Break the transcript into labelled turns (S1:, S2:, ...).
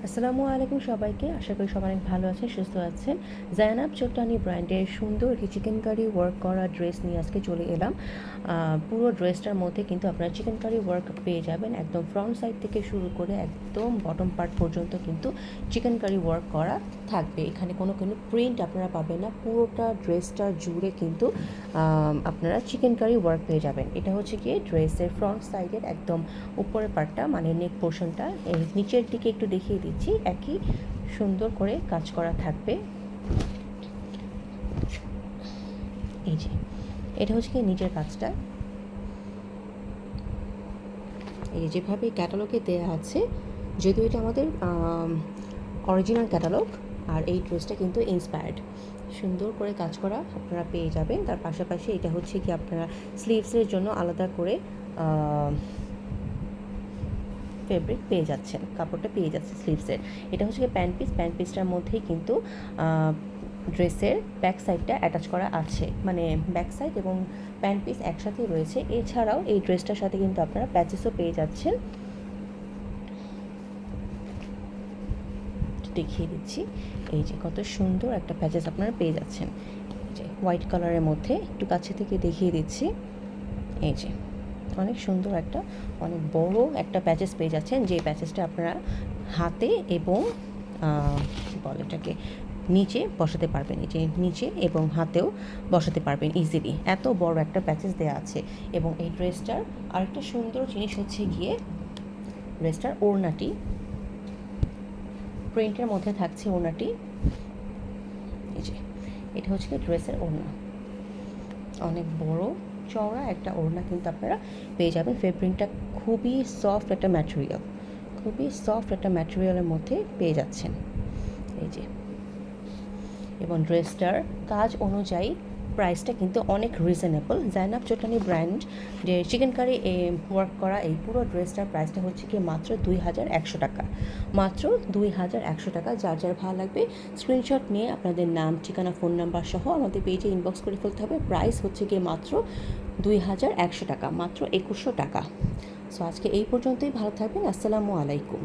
S1: আসসালামু আলাইকুম সবাইকে। আশা করি সবাই অনেক ভালো আছেন, সুস্থ আছেন। জায়নাব চট্টানি ব্র্যান্ডের সুন্দর একটি চিকেন কারি ওয়ার্ক করা ড্রেস নিয়ে আজকে চলে এলাম। পুরো ড্রেসটার মধ্যে কিন্তু আপনারা চিকেন কারি ওয়ার্ক পেয়ে যাবেন। একদম ফ্রন্ট সাইড থেকে শুরু করে একদম বটম পার্ট পর্যন্ত কিন্তু চিকেন কারি ওয়ার্ক করা থাকবে। এখানে কোনো প্রিন্ট আপনারা পাবেন না। পুরোটা ড্রেসটা জুড়ে কিন্তু আপনারা চিকেন কারি ওয়ার্ক পেয়ে যাবেন। এটা হচ্ছে গিয়ে ড্রেসের ফ্রন্ট সাইডের একদম উপরের পার্টটা, মানে নেক পোর্শনটা। এই নিচের দিকে একটু দেখিয়ে দিচ্ছি, একই সুন্দর করে কাজ করা থাকবে। এই যে এটা হচ্ছে কি নিচের কাজটা, এই যেভাবে ক্যাটালগে দেওয়া আছে, যেহেতু এটা আমাদের অরিজিনাল ক্যাটালগ, আর এই ড্রেসটা কিন্তু ইন্সপায়ার্ড, সুন্দর করে কাজ করা আপনারা পেয়ে যাবেন। তার পাশাপাশি এটা হচ্ছে কি আপনারা স্লিভসের জন্য আলাদা করে ফেব্রিক পেয়ে যাচ্ছেন, কাপড়টা পেয়ে যাচ্ছে স্লিভসের। এটা হচ্ছে কি প্যান্ট পিসটার মধ্যেই কিন্তু ড্রেসের ব্যাক সাইডটা অ্যাটাচ করা আছে, মানে ব্যাক সাইড এবং প্যান্ট পিস একসাথেই রয়েছে। এছাড়াও এই ড্রেসটার সাথে কিন্তু আপনারা প্যাচেসও পেয়ে যাচ্ছেন। দেখিয়ে দিচ্ছি, এই যে কত সুন্দর একটা প্যাচেস আপনারা পেয়ে যাচ্ছেন। এই যে হোয়াইট কালারের মধ্যে একটু কাছে থেকে দেখিয়ে দিচ্ছি, এই যে অনেক সুন্দর একটা, অনেক বড় একটা প্যাচেস পেয়ে যাচ্ছেন, যে প্যাচেসটা আপনারা হাতে এবং বলে এটাকে নিচে বসাতে পারবেন। এই যে নিচে এবং হাতেও বসাতে পারবেন ইজিলি, এত বড় একটা প্যাচেস দেওয়া আছে। এবং এই ড্রেসটার আরেকটা সুন্দর জিনিস হচ্ছে গিয়ে ড্রেসটার ওড়নাটি, প্রিন্টের মধ্যে থাকছে ওড়নাটি। এই যে এটা হচ্ছে কি ড্রেসের ওড়না, অনেক বড় চওড়া একটা ওড়না কিন্তু আপনারা পেয়ে যাবেন। ফেব্রিকটা খুবই সফট একটা ম্যাটেরিয়াল, খুবই সফট একটা ম্যাটেরিয়ালের মধ্যে পেয়ে যাচ্ছেন। এই যে এবং ড্রেসটার কাজ অনুযায়ী প্রাইসটা কিন্তু অনেক রিজনেবল। জায়নাব চট্টানি ব্র্যান্ড যে চিকেন কারি ওয়ার্ক করা এই পুরো ড্রেসটার প্রাইসটা হচ্ছে কি মাত্র 2100 টাকা, মাত্র 2100 টাকা। যার যার ভালো লাগবে স্ক্রিনশট নিয়ে আপনাদের নাম, ঠিকানা, ফোন নাম্বার সহ আমাদের পেজে ইনবক্স করে ফেলতে হবে। প্রাইস হচ্ছে গিয়ে মাত্র 2100 টাকা, মাত্র 2100 টাকা। সো আজকে এই পর্যন্তই, ভালো থাকবেন। আসসালামু আলাইকুম।